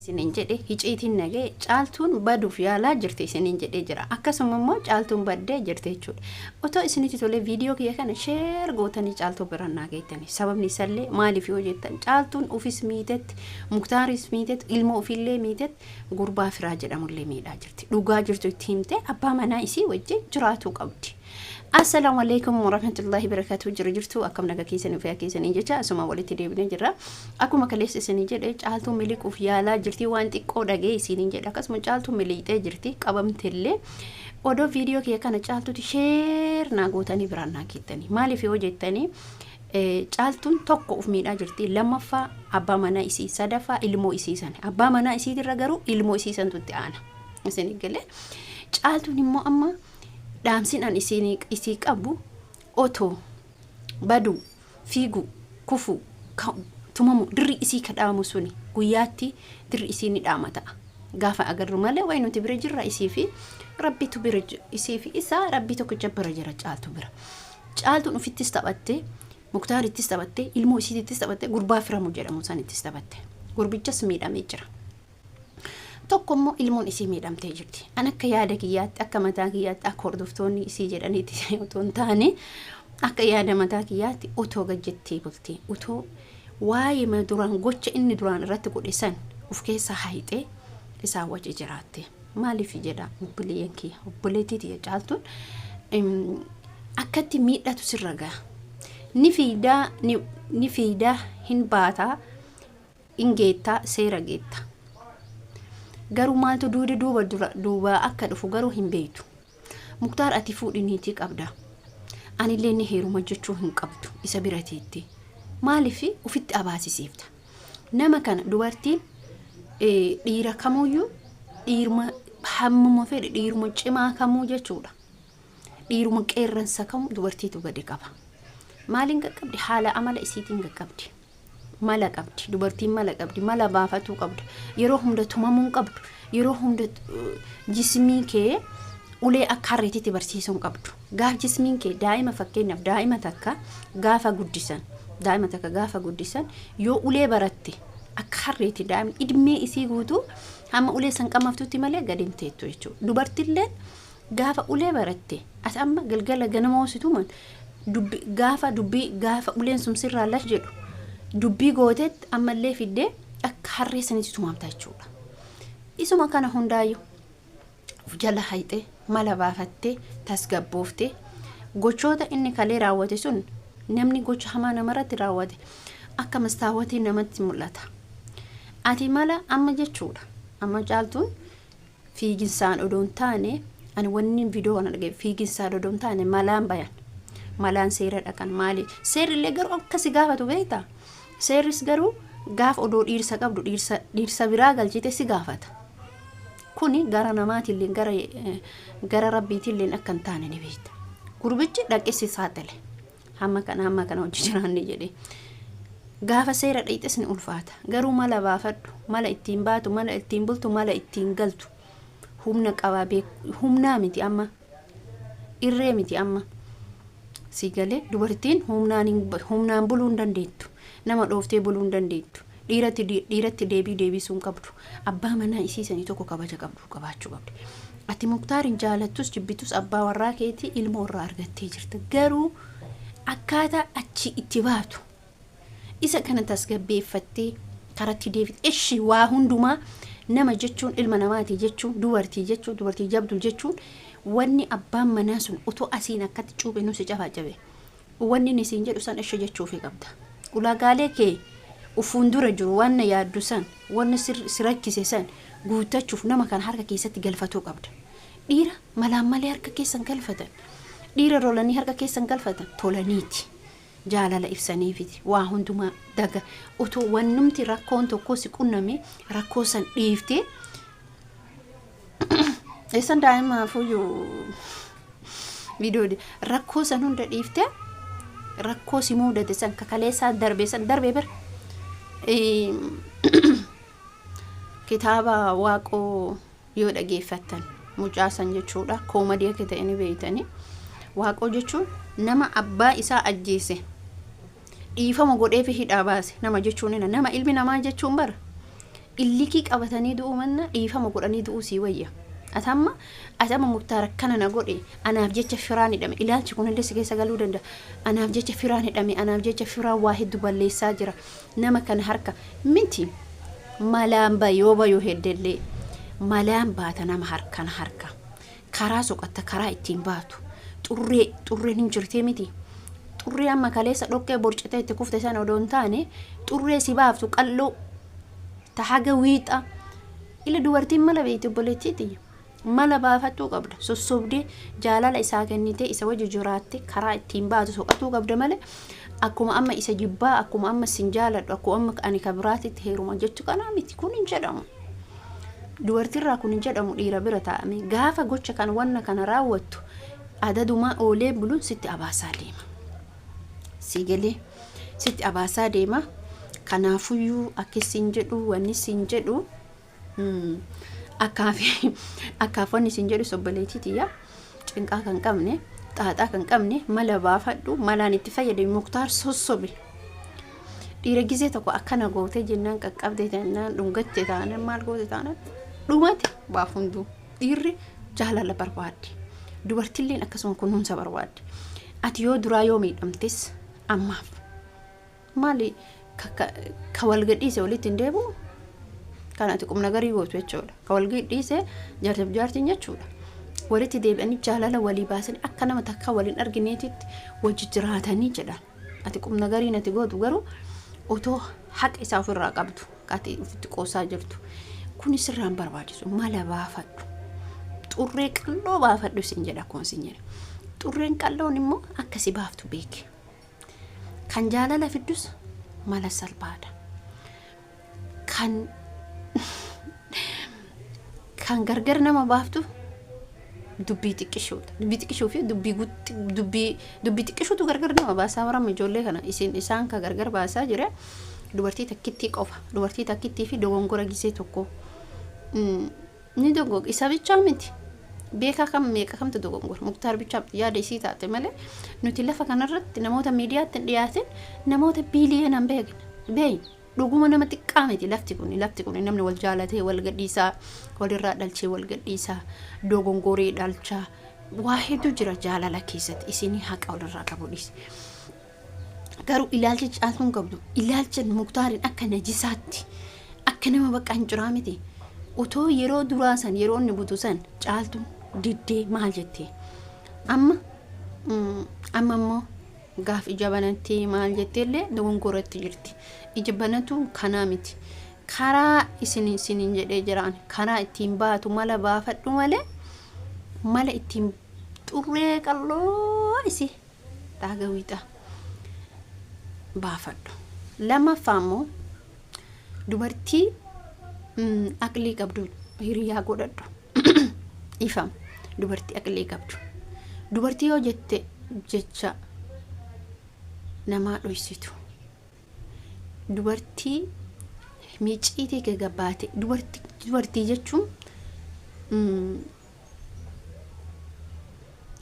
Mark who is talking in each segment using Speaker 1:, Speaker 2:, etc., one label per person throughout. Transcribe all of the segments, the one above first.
Speaker 1: Sinin jedhe hiciitiin nagee caaltuun baduuf yaalaa jirti sinin jedhee jira. Akkasuma immoo caaltuun baddee jirti jechuudha. Otoo isinitti tolee viidiyoo kiyya kana sheer gootanii caaltuu biraan naa geettanii. Sababni isallee maaliif yoo jettan caaltuun ufis miitetti, muktaaris miitetti, ilmoo ofillee miitetti, gurbaa firaa jedhamullee miidhaa jirti. Dhugaa jirtu itti himtee abbaa manaa isii wajjin jiraatuu qabdi. Assalamu alaikum warahmatullahi wabarakatuh. Jirtu akkam naga keessanii fi keessanii jecha asuma walitti deebinee jirra. Akkuma kaleessa isinii jedhe caaltuu miliquuf yaalaa jirti waan xiqqoo dhagee isinii jedhe akkasuma caaltuu miliixee jirti qabamtillee odoo viidiyoo kiyya kana caaltuuti sheer naa gootanii biraan naa geettanii. Maaliif yoo jettanii caaltuun tokko uf miidhaa jirti lammaffaa abbaa manaa isii sadaffaa ilmoo isii san abbaa manaa isiitirra garuu ilmoo isii santutti aana isinii galee caaltuun immoo amma dhaamsin an isii qabu otoo badu fiigu kufu tumamu dirri isii kadhaamu suni guyyaatti dirri isii ni dhaamata gaafa agarru malee way nuti bira jirra isii fi rabbitu bira isii fi isaa rabbi tokkicha bira jira caaltu bira caaltuun ufittis taphatte muktaarittis taphatte ilmoo isiittis taphatte gurbaa firamu jedhamu sanittis taphatte gurbichas miidhamee jira. Tokkommoo ilmoon isii miidhamtee jirti. An akka yaada kiyyaatti akka mataa kiyyaatti akka hordoftoonni isii jedhaniiti otoo hin taane akka yaada mataa kiyyaatti otoo gajjettee bultee otoo waa'ee duraan gocha inni duraan irratti godhe san uf keessa hayxee isaa wajji jiraatte. Maaliif jedha obboleeyyan kiyya obboleettii caaltuun akkatti miidhatu sirra gaha. Ni fiidaa hin baataa hin geettaa seera geetta. Garuu maaltu duuba akka dhufu garuu hin beektu. Muktaar ati fuudhiniitii qabda. Anillee ni heeruma jechuu hin qabdu isa birateetti. Maaliif ufitti abaasisiifta. Nama kana dubartiin dhiira kamuyyuu dhiiruma hammuma fedhe dhiiruma cimaa kamuu jechuudha. Dhiiruma qeerransa kamuu dubartiitu gadi qaba. Maaliin qaqqabdi haala amala isiitiin qaqqabdi. Mala qabdi dubartiin mala qabdi mala baafatu qabdi yeroo hunda tumamuun qabdu yeroo hunda jismii kee ulee akka harreetitti barsiisuun qabdu gaaf jismiin kee daa'ima fakkeenyaaf daa'ima takka gaafa guddisan yoo ulee baratte akka harreetti daa'imni idmee isii guutuu hamma ulee san qamaftutti malee gadimteettu jechuudha. Dubartillee gaafa ulee baratte as amma galgala ganama hoosituman gaafa uleen sun sirraa lash jedhu dubbii gooteet ammallee fiddee akka harree sanitti tumamta jechuudha. Isuma kana hundaayyuu jala hayxee mala baafattee tasgabbooftee gochoota inni kalee raawwate sun namni gocha hamaa namarratti raawwate akka mastaawatii namatti mul'ata. Ati mala amma jechuudha. Amma caaltuun fiiginsaan odoon taane ani wanni viidiyoo kana dhagee fiiginsaan odoon taane malaan bayan malaan seera dhaqan maali seerillee garuu akkasi gaafatu beektaa. Seerris garuu gaaf odoo dhiirsa qabdu dhiirsa biraa galchite si gaafata. Kuni gara namaatillee gara rabbiitillee akka hin taane ni beekta. Gurbichi dhaqesi saaxile. Hamma kana hojii jiraanne jedhee. Gaafa seera dhiites ni ulfaata. Garuu mala baafadhu, mala ittiin baatu, mala ittiin bultu, mala ittiin galtu. Humna qabaa humnaa miti amma. Irree miti amma. Si galee dubartiin humnaan buluu hin dandeettu. Nama dhooftee buluu hin dandeettu. Dhiiratti deebisuun qabdu. Abbaa manaa isii sanii tokko kabaja qabdu qabaachuu qabdi. Ati muktaarin jaalattus jibbitus abbaa warraa keetii ilmoo irraa argattee jirta. Garuu akkaataa achi itti baatu isa kana tasgabbeeffattee karatti deebite eshi waa hundumaa nama jechuun ilma namaati jechuun dubartii jabdu jechuun wanni abbaan manaa sun otoo asiin akkatti cuube nusi cabe wanni nisiin jedhu san eshi jechuufi qabda. Ulaagaalee kee ufuun dura jiru waan yaaddu san waan sirakkise san guutachuuf nama kan harka keessatti galfatuu qabda. Dhiira malaan malee harka keessan galfatan. Dhiira rolanii harka keessan galfatan tolaniiti. Jaalala ibsaniifiti waa hundumaa daga otoo wannumti rakkoon tokko si qunname rakkoo san dhiiftee eessan daa'ima fuyyuu viidiyoo rakkoo san hunda dhiiftee rakkoo si mudate san kakaleessaa darbee bir kitaaba waaqoo yoo dhageeffattan mucaasan jechuudha koomadii akka ta'e ni beeytanii waaqoo jechuun nama abbaa isaa ajjeese dhiifama godhee fi hidhaa baase nama jechuun nama ilmi namaa jechuun bara illiki qabatanii du'u manna dhiifama godhanii du'u sii wayya atama muktaara kana na godhe anaaf jecha firaan hidhame ilaalchi kun illee si keessa galuu danda'a anaaf jecha firaan hidhame anaaf jecha firaan waa hedduu balleessaa jira nama kana harka miti malaan bayoo heddellee malaan baata nama harka karaa soqatta karaa ittiin baatu xurreen hin jirtee miti xurree amma kaleessa dhoqqee borcitee itti kufte sana odoon taane xurree si baaftu qalloo tahaga wiixa ila dubartiin mala beektu obboleettiiti mala baafattuu qabda sossobdee jaalala isaa kennitee isa wajji jiraatte karaa ittiin baatu soqatuu qabda malee akkuma amma isa jibbaa akkuma amma sin jaaladhu akkuma amma ani kabiraatitti heeruma jechu kana miti kun hin jedhamu dubartiirraa kun hin jedhamu dhiira bira taa'ame gaafa gocha kan wanna kana raawwattu adaduma oolee buluun sitti abaasaa deema sigalee sitti abaasaa deema kanaafuyyuu akkasiin jedhu wanni sin jedhu akkaafonni sin jedhu sobboleetitiya cinqaa kan qabne xaaxaa kan qabne mala baafadhu malaan itti fayyadame muktaar sossobe dhiira gisee tokko akkana gootee jennaan qaqqabdee jennaan dhungatte taanaan maal goote taanaan dhumate baafunduu dhiirri jaalala barbaadde dubartilleen akkasuma kunuunsa barbaadde ati yoo duraa yoo miidhamtes ammaaf maali ka walgadhiise walitti hin deebi'u kan ati qubna garii gootu jechuudha ka walgadhiise jaartiif jaartiin jechuudha walitti deebi'anii jaalala walii baasanii akka nama takka waliin argineetitti wajji jiraatanii jedhan ati qubna garii nati gootu garuu otoo haqa isaa ofirraa qabdu ati ofitti qoosaa jirtu kun sirraan barbaachisu mala baafadhu xurree qalloo baafadhu sin jedha kun sin jedha xurreen qalloon immoo akkasi baaftu beeke kan jaalala fiddus mala salphaadha kan gargar nama baaftu dubbii xiqqishuu fi dubbii xiqqishuutu gargar nama baasaa warama ijoollee kana isaan ka gargar baasaa jira dubartii takkittii qofa dubartii takkittii fi dogongora gisee tokko ni dogog isa bichaa miti beekaa kam meeqa kamtu dogongora muktaar bichaa yaada isii taate malee nuti lafa kanarratti namoota miidiyaatti dhiyaatin namoota biiliyoonaan beeyin dhuguma nama xiqqaa miti lafti kun namni wal jaalatee wal gadhiisaa walirraa dhalchee wal gadhiisaa dogongoree dhalchaa waa hedduu jira jaalala keessatti isinii haqa walirraa qabu dhiise garuu ilaalcha caaltuun qabdu ilaalcha muktaariin akka najisaatti akka nama bakka hin jiraa miti otoo yeroo duraasan yeroo inni butusan caaltuun diddee maal jettee amma immoo gaaf ija banatti maal jetteellee dogongoratti jirti ija banatu kanaa miti karaa isiniin jedhee jiraan karaa ittiin baatu mala baafadhu malee mala ittiin xurree qalloo isi dhaagawiidha baafadhu lammaffaa immoo dubartii aqlii qabdu hiriyaa godhadhu ifam dubartii aqlii qabdu dubartii yoo jette jecha namaa dhoysitu dubartii miiciitii gaggabaate dubartii jechuun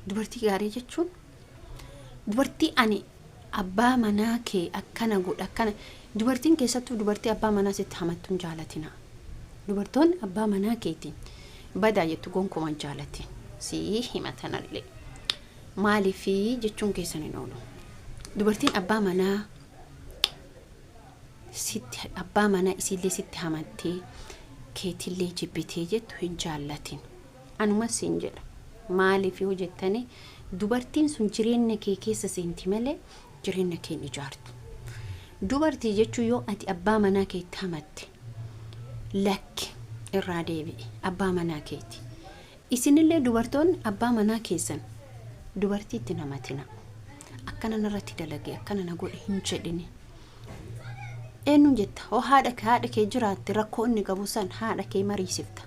Speaker 1: dubartii gaarii jechuun dubartii ani abbaa manaa kee akkana godha akkana dubartiin keessattuu dubartii abbaa manaa sitti hamattuun jaalatina dubartoonni abbaa manaa keetiin badaa jettu gonkumaa jaalatin si himatanallee maaliifi jechuun keessan hin oolu dubartiin abbaa manaa isillee sitti hamattee keetillee jibbitee jettu hin jaallatin anuma siin jedha maaliif yoo jettanii dubartiin sun jireenya kee keessa seenti malee jireenya kee ijaartu dubartii jechuun yoo ati abbaa manaa keetti hamatte lakki irraa deebi'i abbaa manaa keeti isinillee dubartoonni abbaa manaa keessan dubartiitti namatina akkana narratti dalagee akkana na godhe hin jedhini eenyuun jetta hoo haadha kee jiraatte rakkoo inni qabu san haadha kee mariisifta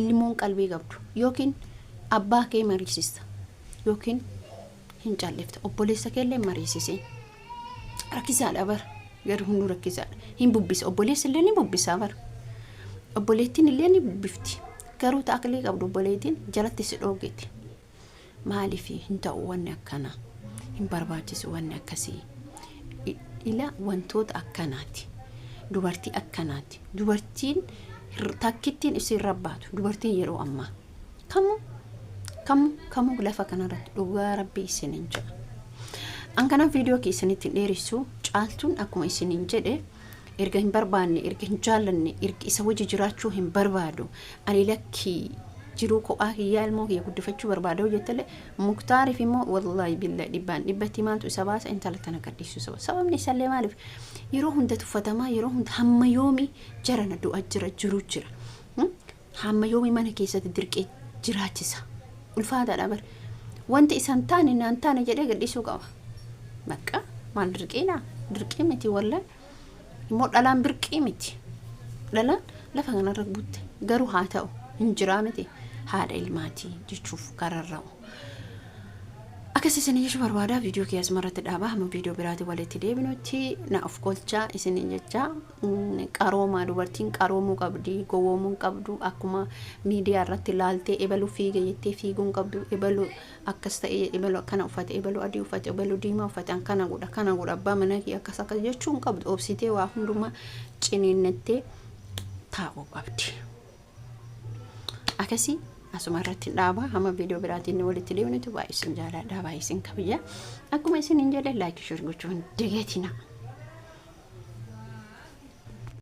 Speaker 1: ilmoon qalbii qabdu yookiin abbaa kee mariisista yookiin hin callifta obboleessa keellee mariisisee rakkisaadha bar garuu hunduu rakkisaadha hin bubbisa obboleessi illee ni bubbisaa bar obboleettiin illee ni bubbifti garuu aqlii qabdu obboleettiin jalatti si dhooggeeti maaliif hin ta'u wanni akkana hin barbaachisu wanni akkasii ila wantoota akkanaati dubartii akkanaati. Dubartiin takkittiin isin rabbaatu dubartiin yeroo ammaa kamu lafa kanarratti dhugaa rabbii isinin jedha. An kana viidiyoo keessanitti dheerissu caaltuun akkuma isinin jedhe erga hin barbaanne erga hin jaallanne erga isa wajji jiraachuu hin barbaadu ani lakki jiru kophaa kiyyaa ilmoo kiyya guddifachuu barbaadu jettale muktaariif immoo wallahi billahi dhibbatti maaltu isa baasa intala tana gadhiisu sababni isallee maaliif yeroo hunda tuffatamaa yeroo hunda hamma yoomii jarana du'a jira hamma yoomii mana keessatti dirqee jiraachisa ulfaataadha bar wanti isan taane naan taane jedhee gadhiisuu qaba bakka maal dirqee miti wallahi immoo dhalaan birqii miti dhalaan lafa kanarra butte garuu haa ta'u hin jiraa miti haadha ilmaatii jechuuf kararra'u. Akkasii isin jechuun barbaadaa viidiyoo keessas marratti dhaabaa hamma viidiyoo biraatti walitti deebinutti na of golchaa isin jecha qaroomaa dubartiin qaroomuu qabdi gowwoomuu qabdu akkuma miidiyaa irratti laaltee ebaluu fiige jettee fiiguun qabdu ebaluu akkas ta'e ebaluu akkana uffate ebaluu adii uffate ebaluu diimaa uffate kana godha abbaa mana kee akkas jechuun qabdu obsitee waa hundumaa ciniinnattee taa'uu qabdi. Akkasii asuma irratti dhaabaa hamma viidiyoo biraatiin walitti deebinutti baay'ee isin jaalladha baay'ee isin kabajja akkuma isin hin jedhe laayik share gochuun dagatina.